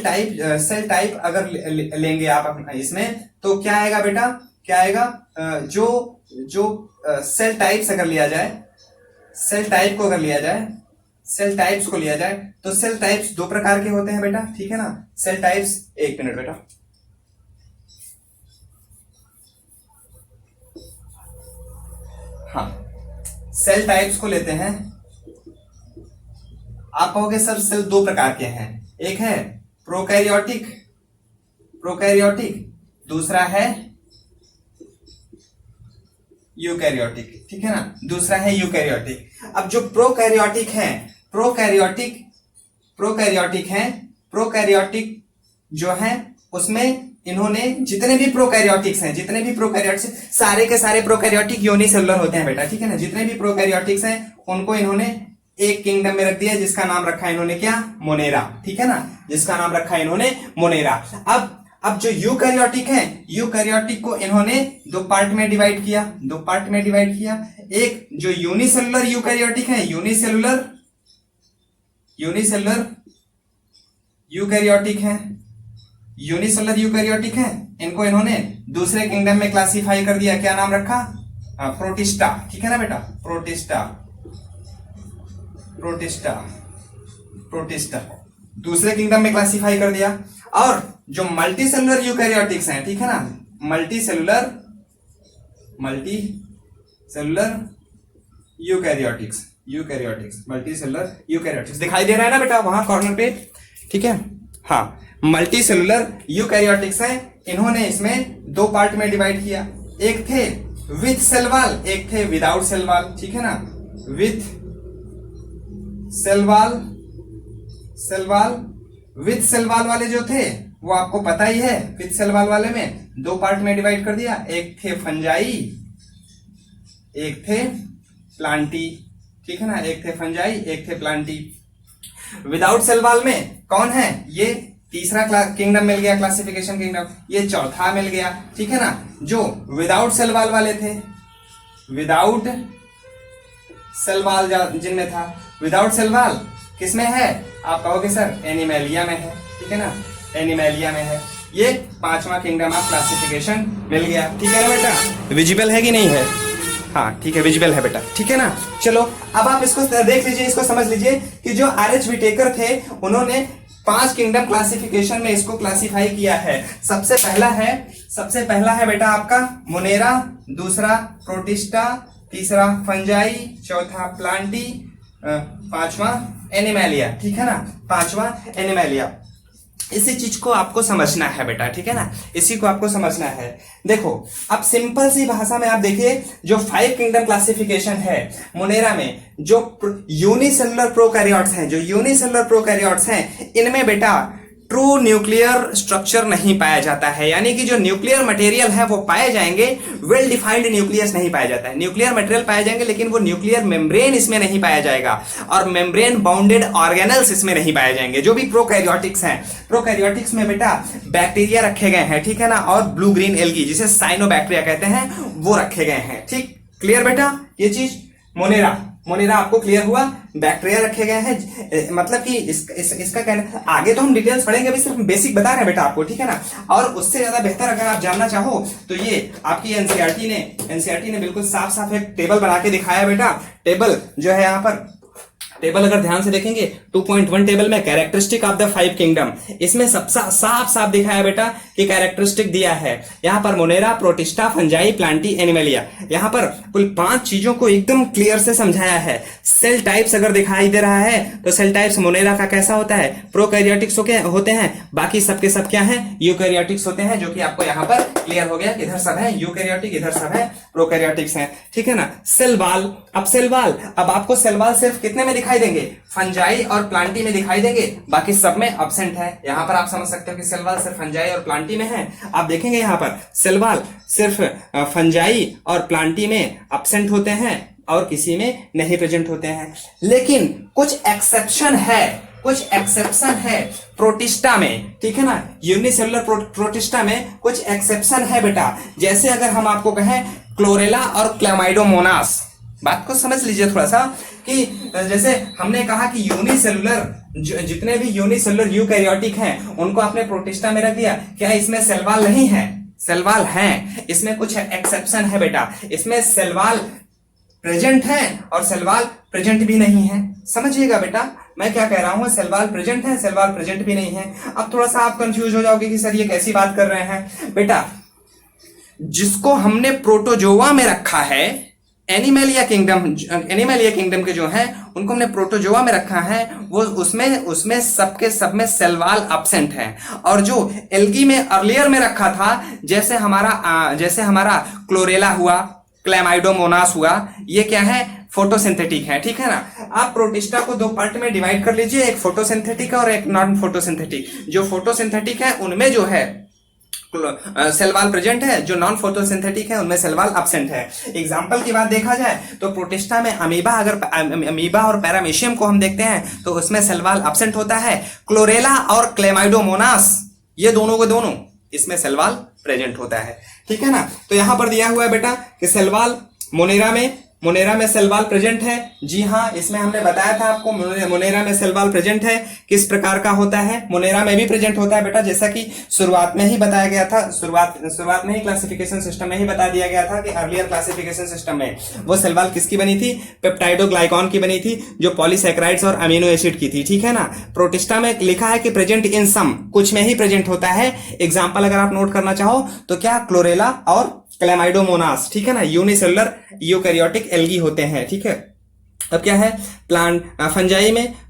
टाइप अगर लेंगे आप इसमें तो क्या आएगा बेटा, क्या आएगा, जो सेल टाइप्स अगर लिया जाए, सेल टाइप्स को लिया जाए तो सेल टाइप्स दो प्रकार के होते हैं बेटा, ठीक है ना। सेल टाइप्स, एक मिनट बेटा, हाँ, सेल टाइप्स को लेते हैं। आप कहोगे सर सेल दो प्रकार के हैं, एक है प्रोकैरियोटिक, दूसरा है यूकैरियोटिक, ठीक है ना, दूसरा है यूकैरियोटिक। अब जो प्रोकैरियोटिक जो है उसमें इन्होंने जितने भी प्रोकैरियोटिक्स सारे के सारे प्रोकैरियोटिक यूनिसेलुलर होते हैं बेटा, ठीक है ना। जितने भी प्रोकैरियोटिक्स हैं उनको इन्होंने एक किंगडम में रख दिया जिसका नाम रखा इन्होंने क्या, मोनेरा, ठीक है ना, जिसका नाम रखा इन्होंने मोनेरा। अब जो यूकैरियोटिक है, यूकैरियोटिक को इन्होंने दो पार्ट में डिवाइड किया। एक जो यूनिसेलुलर यूकैरियोटिक है, यूनिसेलुलर यूकैरियोटिक है, इनको इन्होंने दूसरे किंगडम में क्लासिफाई कर दिया। क्या नाम रखा, प्रोटिस्टा, ठीक है ना बेटा, प्रोटिस्टा दूसरे किंगडम में क्लासिफाई कर दिया। और जो मल्टी सेलुलर यूकैरियोटिक्स हैं, ठीक है ना, मल्टी सेलुलर यूकैरियोटिक्स दिखाई दे रहा है ना बेटा वहां कॉर्नर पे, ठीक है, हाँ, मल्टी सेलुलर यूकैरियोटिक्स है, इन्होंने इसमें दो पार्ट में डिवाइड किया। एक थे विथ सेल वॉल, एक थे विदाउट सेल वॉल, ठीक है ना, विथ सेल वॉल वाले जो थे वो आपको पता ही है, विथ सेल वॉल वाले में दो पार्ट में डिवाइड कर दिया, एक थे फंजाई, एक थे प्लांटी, ठीक है ना, एक थे फंजाई, एक थे प्लांटी। विदाउट सेल वॉल में कौन है, ये तीसरा किंगडम मिल गया, क्लासिफिकेशन किंगडम, ये चौथा मिल गया, ठीक है ना। जो विदाउट सेल वॉल वाले थे, विदाउट सेल वॉल जिनमें था, विदाउट सेल वॉल किसमें है, आप कहोगे सर एनिमेलिया में है, ठीक है ना, एनिमेलिया में है। ये पांचवा किंगडम ऑफ क्लासिफिकेशन मिल गया, ठीक है ना बेटा, विजिबल है कि नहीं है, हाँ ठीक है, विजिबल है बेटा, ठीक है ना। चलो अब आप इसको देख लीजिए, इसको समझ लीजिए कि जो आर.एच. व्हिटेकर थे उन्होंने 5 किंगडम क्लासिफिकेशन में इसको क्लासिफाई किया है। सबसे पहला है बेटा आपका मोनेरा, दूसरा प्रोटिस्टा, तीसरा फंजाई, चौथा प्लांटी, पांचवा एनिमेलिया, ठीक है ना, पांचवा एनिमेलिया। इसी चीज को आपको समझना है बेटा, ठीक है ना, इसी को आपको समझना है। देखो अब सिंपल सी भाषा में आप देखिए, जो 5 किंगडम क्लासिफिकेशन है मोनेरा में, जो यूनिसेलुलर प्रोकैरियोट्स हैं इनमें बेटा ट्रू न्यूक्लियर स्ट्रक्चर नहीं पाया जाता है, यानी कि जो न्यूक्लियर मटेरियल है वो पाए जाएंगे, वेल डिफाइंड न्यूक्लियस नहीं पाया जाता है। न्यूक्लियर मटेरियल पाए जाएंगे लेकिन वो न्यूक्लियर मेम्ब्रेन इसमें नहीं पाया जाएगा, और मेम्ब्रेन बाउंडेड ऑर्गेनल्स इसमें नहीं पाए जाएंगे। जो भी प्रोकैरियोटिक्स हैं, प्रोकैरियोटिक्स में बेटा बैक्टीरिया रखे गए हैं, ठीक है ना, और ब्लू ग्रीन एल्गी जिसे साइनोबैक्टीरिया कहते हैं वो रखे गए हैं, ठीक, क्लियर बेटा, ये चीज मोनेरा आपको क्लियर हुआ, बैक्टीरिया रखे गए हैं, मतलब कि इसका कहना, आगे तो हम डिटेल्स पढ़ेंगे, अभी सिर्फ बेसिक बता रहे हैं बेटा आपको, ठीक है ना। और उससे ज्यादा बेहतर अगर आप जानना चाहो तो ये आपकी एनसीईआरटी ने बिल्कुल साफ साफ एक टेबल बना के दिखाया बेटा। टेबल जो है यहाँ पर, टेबल अगर ध्यान से देखेंगे 2.1 टेबल में कैरेक्टरिस्टिक ऑफ द 5 किंगडम, इसमें सब साफ दिखाया बेटा कि कैरेक्टरिस्टिक दिया है यहाँ पर Monera, protista, fungi, Plantae, animalia. यहाँ पर कुल 5 चीजों को एकदम क्लियर से समझाया है। सेल टाइप्स अगर दिखाई दे रहा है तो सेल टाइप्स मोनेरा का कैसा होता है, प्रोकैरियोटिक्स होते हैं, बाकी सबके सब क्या है, यूकैरियोटिक्स होते हैं, जो कि आपको यहाँ पर क्लियर हो गया, इधर सब है यूकैरियोटिक, इधर सब है प्रोकैरियोटिक्स है, ठीक है ना। सेल वॉल, अब आपको सेल वॉल सिर्फ कितने में दिखाई देंगे, फंजाई और प्लांटी में दिखाई देंगे, बाकी सब में एब्सेंट है। यहाँ पर आप समझ सकते हो कि सेल वॉल सिर्फ फंजाई और प्लांटी में है। आप देखेंगे यहाँ पर सेल वॉल सिर्फ फंजाई और प्लांटी में एब्सेंट होते हैं, और किसी में नहीं प्रेजेंट होते हैं। लेकिन कुछ एक्सेप्शन है प्रोटिस्टा में, ठीक है ना, यूनिसेलुलर प्रोटिस्टा में कुछ एक्सेप्शन है बेटा। जैसे अगर हम आपको कहें क्लोरेला और क्लैमाइडोमोनास, बात को समझ लीजिए थोड़ा सा, कि जैसे हमने कहा कि यूनिसेलुलर जितने भी यूनिसेलुलर यूकैरियोटिक हैं उनको आपने प्रोटिस्टा में रख दिया, क्या इसमें सेल वॉल नहीं है? सेल वॉल है, इसमें कुछ एक्सेप्शन है बेटा। इसमें सेल वॉल प्रेजेंट है और सेल वॉल प्रेजेंट भी नहीं है। समझिएगा बेटा मैं क्या कह रहा हूं, सेल वॉल प्रेजेंट है, सेल वॉल प्रेजेंट भी नहीं है। अब थोड़ा सा आप कंफ्यूज हो जाओगे कि सर ये कैसी बात कर रहे हैं। बेटा जिसको हमने प्रोटोजोआ में रखा है, एनिमलिया किंगडम के जो हैं उनको हमने प्रोटोजोआ में रखा है, वो उसमें सबके सब में सेल वॉल एब्सेंट है। और जो एल्गी में अर्लियर में रखा था, जैसे हमारा क्लोरेला हुआ, क्लैमाइडोमोनास हुआ, ये क्या है? फोटोसिंथेटिक है, ठीक है ना। आप प्रोटिस्टा को दो पार्ट में डिवाइड कर लीजिए, एक फोटोसिंथेटिक और एक नॉन फोटोसिंथेटिक। जो फोटोसिंथेटिक है उनमें जो है सेल वॉल प्रेजेंट है, जो नॉन फोटोसिंथेटिक है उनमें सेल वॉल एब्सेंट है। एग्जांपल की बात देखा जाए तो प्रोटिस्टा में अमीबा और पैरामीशियम को हम देखते हैं तो उसमें सेल वॉल एब्सेंट होता है। क्लोरेला और क्लैमाइडोमोनास, ये दोनों को दोनों इसमें सेल वॉल प्रेजेंट होता है, ठीक है ना। तो यहां पर दिया हुआ है बेटा कि सेल वॉल मोनेरा में सेल वॉल प्रेजेंट है। जी हाँ, इसमें हमने बताया था आपको मोनेरा में सेल वॉल प्रेजेंट है। किस प्रकार का होता है? मोनेरा में भी प्रेजेंट होता है बेटा, जैसा कि शुरुआत में ही बताया गया था, शुरुआत में ही क्लासिफिकेशन सिस्टम में ही बता दिया गया था कि अर्लियर क्लासिफिकेशन सिस्टम में वो सेल वॉल किसकी बनी थी? पेप्टाइडोग्लाइकॉन की बनी थी, जो पॉलीसैकेराइड्स और अमीनो एसिड की थी, ठीक है ना। प्रोटिस्टा में लिखा है कि प्रेजेंट इन सम, कुछ में ही प्रेजेंट होता है। एग्जाम्पल अगर आप नोट करना चाहो तो क्या? क्लोरेला और क्लैमाइडोमोनास, ठीक है ना, यूनिसेलुलर यूकैरियोटिक एल्गी होते हैं, ठीक है। अब क्या है?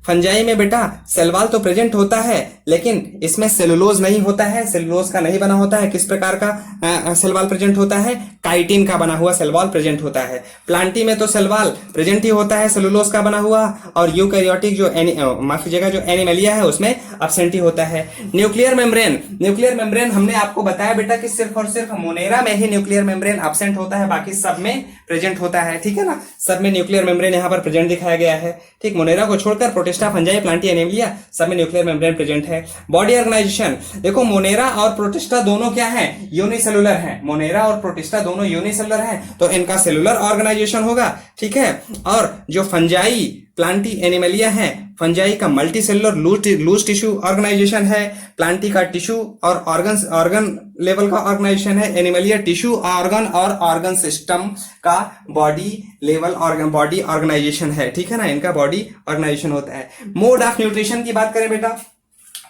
फंजाई में बेटा सेल वॉल तो प्रेजेंट होता है, लेकिन इसमें सेलुलोज नहीं होता है, सेलुलोज का नहीं बना होता है। किस प्रकार का सेल वॉल प्रेजेंट होता है? काइटिन का बना हुआ सेल वॉल प्रेजेंट होता है। प्लांटी में तो सेल वॉल प्रेजेंट ही होता है, सेलुलोज का बना हुआ, और यूकैरियोटिक जो एनिमलिया है उसमें एब्सेंट ही होता है। न्यूक्लियर मेम्ब्रेन हमने आपको बताया बेटा कि सिर्फ और सिर्फ मोनेरा में ही न्यूक्लियर मेम्ब्रेन एब्सेंट होता है, बाकी सब में प्रेजेंट होता है, ठीक है ना। सब में न्यूक्लियर मेम्ब्रेन यहाँ पर प्रेजेंट दिखाया गया है, ठीक। मोनेरा को छोड़कर प्रोटिस्टा, फंजाई, प्लांटी, एनिमलिया सब में न्यूक्लियर मेम्ब्रेन प्रेजेंट है। बॉडी ऑर्गेनाइजेशन देखो, मोनेरा और प्रोटिस्टा दोनों क्या है? यूनिसेलुलर हैं। मोनेरा और प्रोटिस्टा दोनों यूनिसेलुलर हैं, तो इनका सेलुलर ऑर्गेनाइजेशन होगा, ठीक है। और जो फंजाई, प्लांटी, एनिमलिया है, फंजाई का multi cellular loose tissue organization है, प्लांटी का टिश्यू और ऑर्गन लेवल का ऑर्गेनाइजेशन है, एनिमलिया टिश्यू, ऑर्गन और ऑर्गन सिस्टम का बॉडी लेवल बॉडी ऑर्गेनाइजेशन है, ठीक है ना। इनका बॉडी ऑर्गेनाइजेशन होता है। मोड ऑफ न्यूट्रिशन की बात करें बेटा,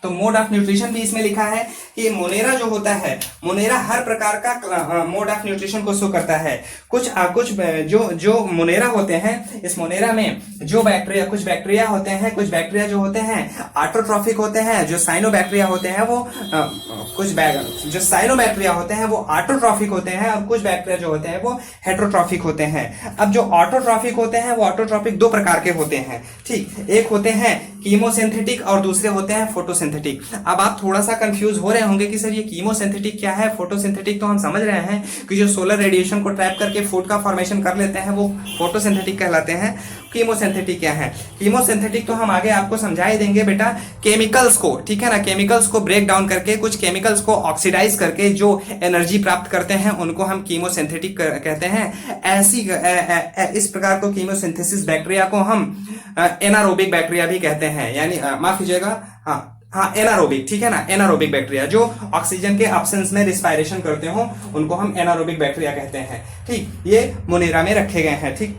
तो मोड ऑफ न्यूट्रिशन भी इसमें लिखा है कि मोनेरा जो होता है, मोनेरा हर प्रकार का मोड ऑफ न्यूट्रिशन को शो करता है। कुछ जो मोनेरा होते हैं, इस मोनेरा में जो कुछ बैक्टीरिया होते हैं, कुछ बैक्टीरिया जो होते हैं ऑटोट्रॉफिक होते हैं, जो साइनोबैक्टीरिया होते हैं वो जो साइनोबैक्टीरिया होते हैं वो ऑटोट्रॉफिक होते हैं, और कुछ बैक्टीरिया जो होते हैं वो हेटेरोट्रॉफिक होते हैं। अब जो ऑटोट्रॉफिक होते हैं वो ऑटोट्रॉफिक दो प्रकार के होते हैं, ठीक। एक होते हैं कीमोसिंथेटिक और दूसरे होते हैं फोटोसिंथेटिक। अब आप थोड़ा सा कंफ्यूज हो रहे होंगे कि सर ये कीमोसिंथेटिक क्या है, फोटोसिंथेटिक तो हम समझ रहे हैं कि जो सोलर रेडिएशन को ट्रैप करके फूड का फॉर्मेशन कर लेते हैं वो फोटोसिंथेटिक कहलाते हैं। कीमोसिंथेटिक क्या है? कीमोसिंथेटिक तो हम आगे आपको समझा ही देंगे बेटा। केमिकल्स को, ठीक है ना, केमिकल्स को ब्रेक डाउन करके, कुछ केमिकल्स को ऑक्सीडाइज करके जो एनर्जी प्राप्त करते हैं उनको हम कीमोसिंथेटिक कहते हैं। इस प्रकार को कीमोसिंथेसिस बैक्टीरिया को हम एनारोबिक बैक्टीरिया भी कहते हैं, यानी माफ कीजिएगा, हाँ एनारोबिक, ठीक है ना। एनारोबिक बैक्टीरिया जो ऑक्सीजन के एब्सेंस में रिस्पायरेशन करते हो उनको हम एनारोबिक बैक्टीरिया कहते हैं, ठीक। ये मोनेरा में रखे गए हैं, ठीक,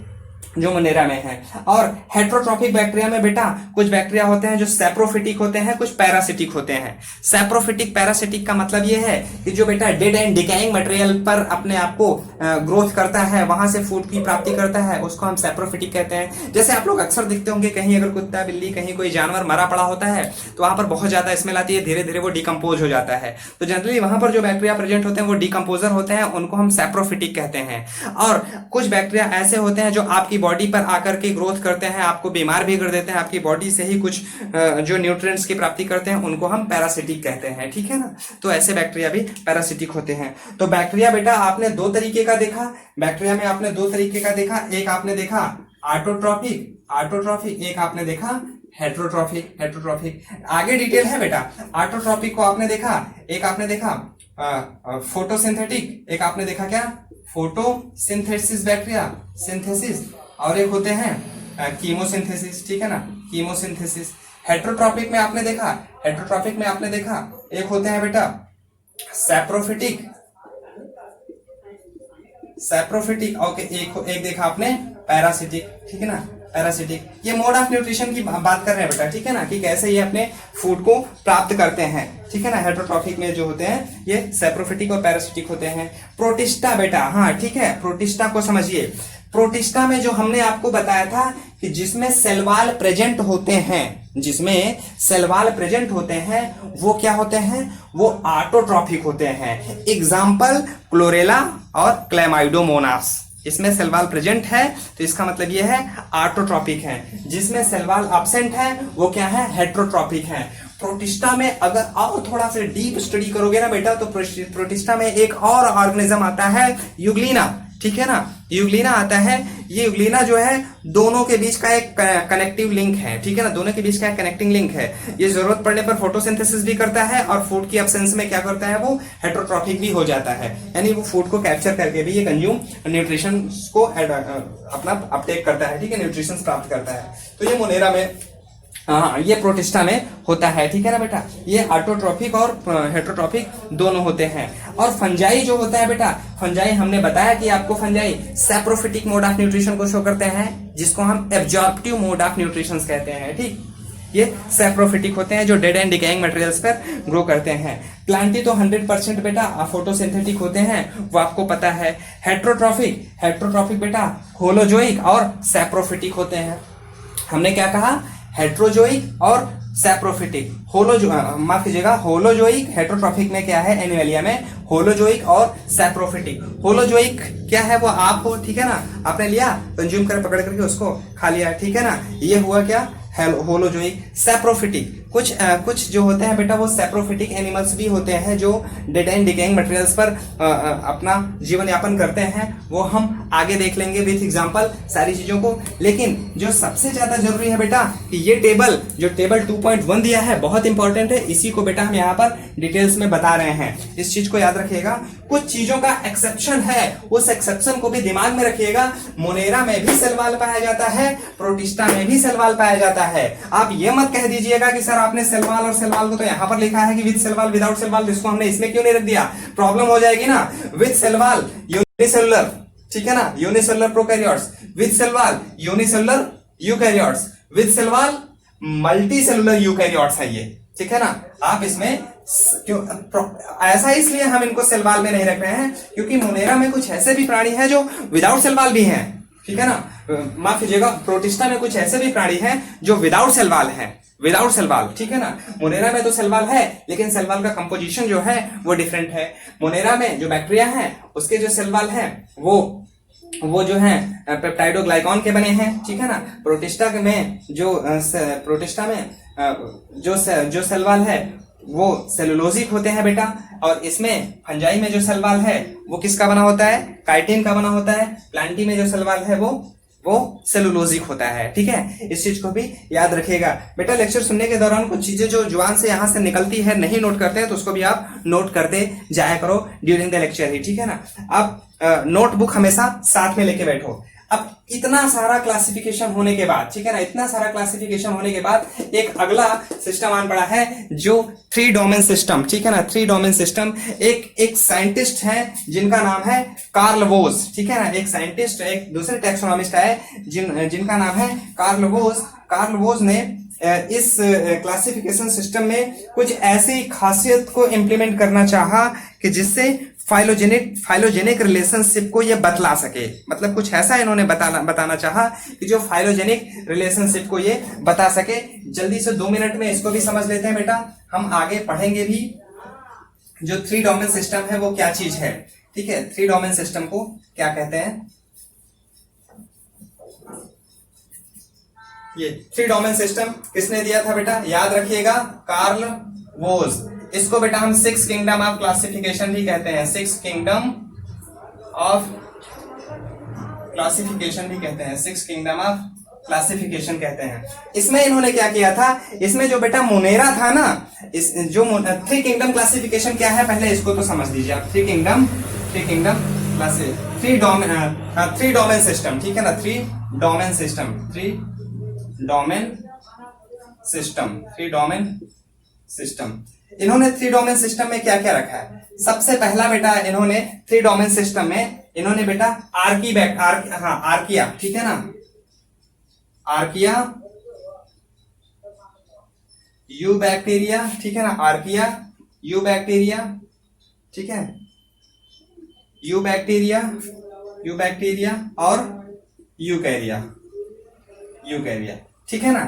जो मोनेरा में है। और हेटेरोट्रॉफिक बैक्टीरिया में बेटा कुछ बैक्टीरिया होते हैं जो सैप्रोफिटिक होते हैं, कुछ पैरासिटिक होते हैं। सैप्रोफिटिक पैरासिटिक का मतलब ये है कि जो बेटा डेड एंड डिकाइंग मटेरियल पर अपने आप को ग्रोथ करता है, वहां से फूड की प्राप्ति करता है, उसको हम सैप्रोफिटिक कहते हैं। जैसे आप लोग अक्सर देखते होंगे कहीं अगर कुत्ता, बिल्ली, कहीं कोई जानवर मरा पड़ा होता है तो वहां पर बहुत ज्यादा स्मेल आती है, धीरे धीरे वो डिकम्पोज हो जाता है। तो जनरली वहां पर जो बैक्टीरिया प्रेजेंट होते हैं वो डिकम्पोजर होते हैं, उनको हम सैप्रोफिटिक कहते हैं। और कुछ बैक्टीरिया ऐसे होते हैं जो आपकी बॉडी पर आकर के ग्रोथ करते हैं, आपको बीमार भी कर देते हैं, आपकी बॉडी से ही कुछ जो न्यूट्रिएंट्स की प्राप्ति करते हैं उनको हम पैरासिटिक कहते हैं, ठीक है ना। तो ऐसे बैक्टीरिया भी पैरासिटिक होते हैं। तो बैक्टीरिया बेटा आपने दो तरीके का देखा, बैक्टीरिया में आपने दो तरीके का देखा, एक आपने देखा ऑटोट्रॉफिक, एक आपने देखा हेट्रोट्रॉफिक। आगे डिटेल है बेटा। ऑटोट्रॉफिक को आपने देखा, एक आपने देखा फोटोसिंथेटिक, एक आपने देखा क्या, फोटोसिंथेसिस बैक्टीरिया, सिंथेसिस, और एक होते हैं कीमोसिंथेसिस, ठीक है ना, कीमोसिंथेसिस। हेट्रोट्रॉफिक में आपने देखा, एक होते हैं बेटा सैप्रोफिटिक, ओके, एक देखा आपने पैरासिटिक, ठीक है ना, पैरासिटिक। ये मोड ऑफ न्यूट्रिशन की बात कर रहे हैं बेटा, ठीक है ना, कि कैसे ये अपने फूड को प्राप्त करते हैं, ठीक है ना। हेट्रोट्रॉफिक में जो होते हैं ये सैप्रोफिटिक और पैरासिटिक होते हैं। प्रोटिस्टा बेटा, हाँ ठीक है, प्रोटिस्टा को समझिए। प्रोटिस्टा में जो हमने आपको बताया था कि जिसमें सेल वॉल प्रेजेंट होते हैं, वो क्या होते हैं, वो ऑटोट्रॉफिक होते हैं। एग्जाम्पल क्लोरेला और क्लैमाइडोमोनास। इसमें सेल वॉल प्रेजेंट है तो इसका मतलब ये है ऑटोट्रॉपिक है, जिसमें सेल वॉल एब्सेंट है वो क्या है, हेट्रोट्रॉपिक है। प्रोटिस्टा में अगर और थोड़ा सा डीप स्टडी करोगे ना बेटा, तो प्रोटिस्टा में एक और ऑर्गेनिज्म आता है यूग्लिना, ठीक है ना, यूग्लिना आता है। ये यूग्लिना जो है दोनों के बीच का एक कनेक्टिव लिंक है, ठीक है ना, दोनों के बीच का एक कनेक्टिंग लिंक है। ये जरूरत पड़ने पर फोटोसिंथेसिस भी करता है और फूड की एब्सेंस में क्या करता है, वो हेट्रोट्रॉफिक भी हो जाता है, यानी वो फूड को कैप्चर करके भी ये कंज्यूम न्यूट्रिशन को अपना अपटेक करता है, ठीक है, न्यूट्रिशन प्राप्त करता है। तो ये मोनेरा में, हाँ ये प्रोटिस्टा में होता है, ठीक है ना बेटा। ये ऑटोट्रॉफिक और हेट्रोट्रॉफिक दोनों होते हैं। और फंजाई जो होता है बेटा, फंजाई हमने बताया कि आपको fungi saprophytic mode of nutrition को शो करते हैं, जिसको हम एब्जॉर्प्टिव मोड ऑफ न्यूट्रिशन कहते हैं, ठीक। ये सैप्रोफिटिक होते हैं जो डेड एंड डिकेइंग मटेरियल्स पर ग्रो करते हैं। प्लांटी तो 100% बेटा फोटोसिंथेटिक होते हैं, वो आपको पता है। हेट्रोट्रॉफिक बेटा होलोजोइक और सैप्रोफिटिक होते हैं। हमने क्या कहा, हेट्रोजोइक और सैप्रोफिटिक। माफ कीजिएगा, होलोजोइक हेट्रोट्रॉफिक में क्या है, एनिमलिया में होलोजोइक और सैप्रोफिटिक। होलोजोइक क्या है, वो आप हो, ठीक है ना, आपने लिया कंज्यूम कर पकड़ करके उसको खा लिया, ठीक है ना, ये हुआ क्या, होलोजोइक। सैप्रोफिटिक कुछ जो होते हैं बेटा वो सैप्रोफिटिक एनिमल्स भी होते हैं जो डेड एंड डिकेइंग मटेरियल्स पर अपना जीवन यापन करते हैं। वो हम आगे देख लेंगे विथ एग्जांपल सारी चीजों को। लेकिन जो सबसे ज्यादा जरूरी है बेटा कि ये टेबल 2.1 दिया है बहुत इंपॉर्टेंट है, इसी को बेटा हम यहाँ पर डिटेल्स में बता रहे हैं। इस चीज को याद रखिएगा। कुछ चीजों का एक्सेप्शन है, उस एक्सेप्शन को भी दिमाग में रखिएगा। मोनेरा में भी सेल वॉल पाया जाता है, प्रोटिस्टा में भी सेल वॉल पाया जाता है। आप ये मत कह दीजिएगा कि सर आपने सेल वॉल और सेल वॉल को तो यहाँ पर लिखा है कि with cell wall without cell wall, इसको हमने इसमें क्यों नहीं रख दिया, प्रॉब्लम हो जाएगी ना। विद सेल वॉल यूनिसेलुलर, ठीक है ना, unicellular prokaryotes, with cell wall unicellular eukaryotes, with cell wall multi cellular eukaryotes है ये, ठीक है ना। आप इसमें क्यों ऐसा इसलिए हम इनको सेल वॉल में नहीं रख रहे हैं क्योंकि मोनेरा में कुछ ऐसे भी प्राणी हैं जो विदाउट सेल वॉल भी हैं, ठीक है ना। माफ कीजिएगा, प्रोटिस्टा में कुछ ऐसे भी प्राणी हैं जो विदाउट सेल वॉल हैं, विदाउट सेल वॉल, ठीक है ना। मोनेरा में तो सेल वॉल है लेकिन सेल वॉल का कंपोजिशन जो है वो डिफरेंट है। मोनेरा में जो बैक्टीरिया है उसके जो सेल वॉल है वो जो है पेप्टाइडोग्लाइकॉन के बने हैं, ठीक है ना। प्रोटिस्टा में जो सेल वॉल है वो सेलुलोजिक होते हैं बेटा। और इसमें फंजाई में जो सेल वॉल है वो किसका बना होता है, काइटिन का बना होता है। प्लांटी में जो सेल वॉल है वो सेलुलोजिक होता है, ठीक है। इस चीज को भी याद रखिएगा बेटा। लेक्चर सुनने के दौरान कुछ चीजें जो जुबान से यहाँ से निकलती है नहीं नोट करते हैं तो उसको भी आप नोट करते जाया करो ड्यूरिंग द लेक्चर ही, ठीक है ना। अब नोटबुक हमेशा साथ में लेके बैठो। अब इतना सारा क्लासिफिकेशन होने के बाद, ठीक है ना, इतना सारा क्लासिफिकेशन होने के बाद एक अगला सिस्टम आन पड़ा है जो 3 डोमेन सिस्टम, ठीक है ना। 3 डोमेन सिस्टम। एक साइंटिस्ट है जिनका नाम है कार्ल वोज, ठीक है ना। एक साइंटिस्ट, एक दूसरे टैक्सोनॉमिस्ट है जिनका नाम है कार्ल वोज। कार्ल वोज ने इस क्लासिफिकेशन सिस्टम में कुछ ऐसी खासियत को इंप्लीमेंट करना चाहा कि जिससे फाइलोजेनिक रिलेशनशिप को ये बतला सके। मतलब कुछ ऐसा इन्होंने बताना चाहा कि जो फाइलोजेनिक रिलेशनशिप को ये बता सके। जल्दी से 2 मिनट में इसको भी समझ लेते हैं बेटा, हम आगे पढ़ेंगे भी। जो 3 डोमेन सिस्टम है वो क्या चीज है, ठीक है। 3 डोमेन सिस्टम को क्या कहते हैं। ये थ्री डोमेन सिस्टम किसने दिया था बेटा, याद रखिएगा, कार्ल वोज। इसको बेटा हम सिक्स किंगडम ऑफ क्लासिफिकेशन भी कहते हैं, सिक्स किंगडम ऑफ क्लासिफिकेशन भी कहते हैं, सिक्स किंगडम ऑफ क्लासिफिकेशन कहते हैं। इसमें इन्होंने क्या किया था, इसमें जो बेटा मोनेरा था ना, इस जो थ्री किंगडम क्लासिफिकेशन क्या है पहले इसको तो समझ लीजिए आप। Three kingdom three domain system, ठीक है ना, थ्री डोमेन सिस्टम। इन्होंने थ्री डोमेन सिस्टम में क्या क्या रखा है, सबसे पहला बेटा इन्होंने थ्री डोमेन सिस्टम में इन्होंने बेटा आर्किया, ठीक है ना, आर्किया, यू बैक्टीरिया, ठीक है ना, आर्किया, यू बैक्टीरिया, ठीक है, यू बैक्टीरिया और यूकैरिया, ठीक है ना।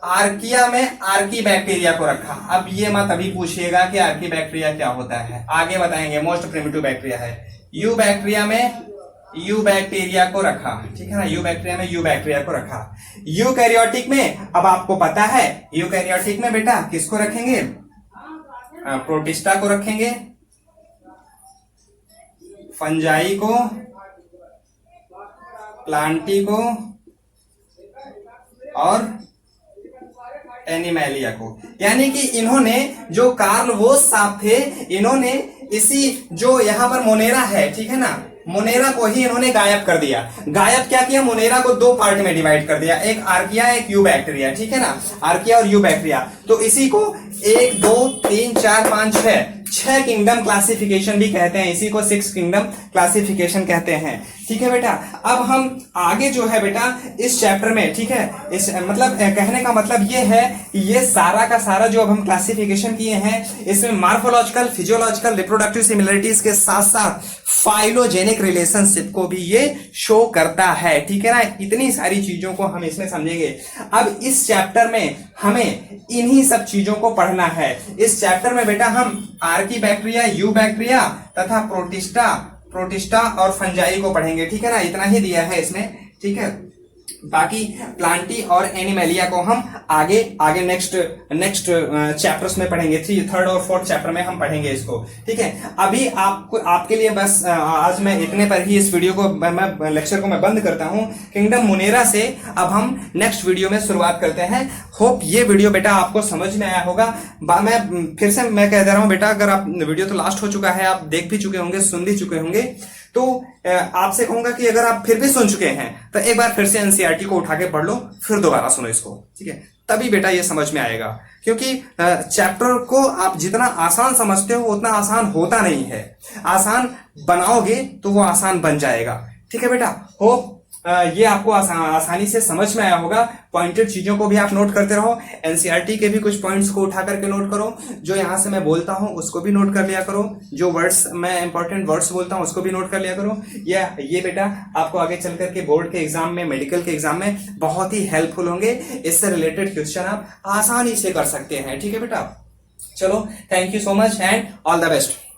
आर्किया में आर्की बैक्टीरिया को रखा। अब ये मत अभी पूछिएगा कि आर्की बैक्टीरिया क्या होता है, आगे बताएंगे, मोस्ट प्रिमिटिव बैक्टीरिया है। यू बैक्टीरिया में यू बैक्टीरिया को रखा, ठीक है ना, यू बैक्टीरिया में यू बैक्टीरिया को रखा। यूकैरियोटिक में अब आपको पता है, यूकैरियोटिक में बेटा किसको रखेंगे, प्रोटिस्टा को रखेंगे, फंजाई को, प्लांटी को और एनिमैलिया को। यानी कि इन्होंने जो कार्ल वोस साहब थे, इन्होंने इसी जो यहां पर मोनेरा है, ठीक है ना, मोनेरा को ही इन्होंने गायब कर दिया। गायब क्या किया, मोनेरा को दो पार्ट में डिवाइड कर दिया, एक आर्किया एक यू बैक्टीरिया, ठीक है ना, आर्किया और यू बैक्टीरिया। तो इसी को 1 2 3 4 5 6 किंगडम क्लासिफिकेशन भी कहते हैं, इसी को सिक्स किंगडम क्लासिफिकेशन कहते हैं, ठीक है बेटा। अब हम आगे जो है बेटा इस चैप्टर में, ठीक है, इस मतलब कहने का मतलब ये है, ये सारा का सारा जो अब हम क्लासिफिकेशन किए हैं, इसमें मार्फोलॉजिकल, फिजियोलॉजिकल, रिप्रोडक्टिव सिमिलरिटीज के साथ साथ फाइलोजेनिक रिलेशनशिप को भी ये शो करता है, ठीक है ना। इतनी सारी चीजों को हम इसमें समझेंगे। अब इस चैप्टर में हमें इन्हीं सब चीजों को पढ़ना है। इस चैप्टर में बेटा हम आर्की बैक्टीरिया, यू बैक्टीरिया तथा प्रोटिस्टा और फंजाई को पढ़ेंगे, ठीक है ना, इतना ही दिया है इसमें, ठीक है। बाकी प्लांटी और एनिमैलिया को हम आगे नेक्स्ट चैप्टर्स में पढ़ेंगे, थर्ड और फोर्थ चैप्टर में हम पढ़ेंगे इसको, ठीक है। अभी आपके लिए बस आज मैं इतने पर ही इस वीडियो को, मैं लेक्चर को मैं बंद करता हूं। किंगडम मोनेरा से अब हम नेक्स्ट वीडियो में शुरुआत करते हैं। होप ये वीडियो बेटा आपको समझ में आया होगा। मैं फिर से मैं कह दे रहा हूं बेटा, अगर आप वीडियो तो लास्ट हो चुका है, आप देख भी चुके होंगे, सुन भी चुके होंगे, तो आपसे कहूंगा कि अगर आप फिर भी सुन चुके हैं तो एक बार फिर से एनसीईआरटी को उठा के पढ़ लो, फिर दोबारा सुनो इसको, ठीक है, तभी बेटा ये समझ में आएगा। क्योंकि चैप्टर को आप जितना आसान समझते हो उतना आसान होता नहीं है, आसान बनाओगे तो वो आसान बन जाएगा, ठीक है बेटा। होप ये आपको आसानी से समझ में आया होगा। पॉइंटेड चीजों को भी आप नोट करते रहो, एनसीईआरटी के भी कुछ पॉइंट्स को उठा करके नोट करो, जो यहां से मैं बोलता हूं उसको भी नोट कर लिया करो, जो वर्ड्स मैं इंपॉर्टेंट वर्ड्स बोलता हूं उसको भी नोट कर लिया करो। ये बेटा आपको आगे चल करके बोर्ड के एग्जाम में, मेडिकल के एग्जाम में बहुत ही हेल्पफुल होंगे। इससे रिलेटेड क्वेश्चन आप आसानी से कर सकते हैं, ठीक है बेटा। चलो, thank you so much and all the best.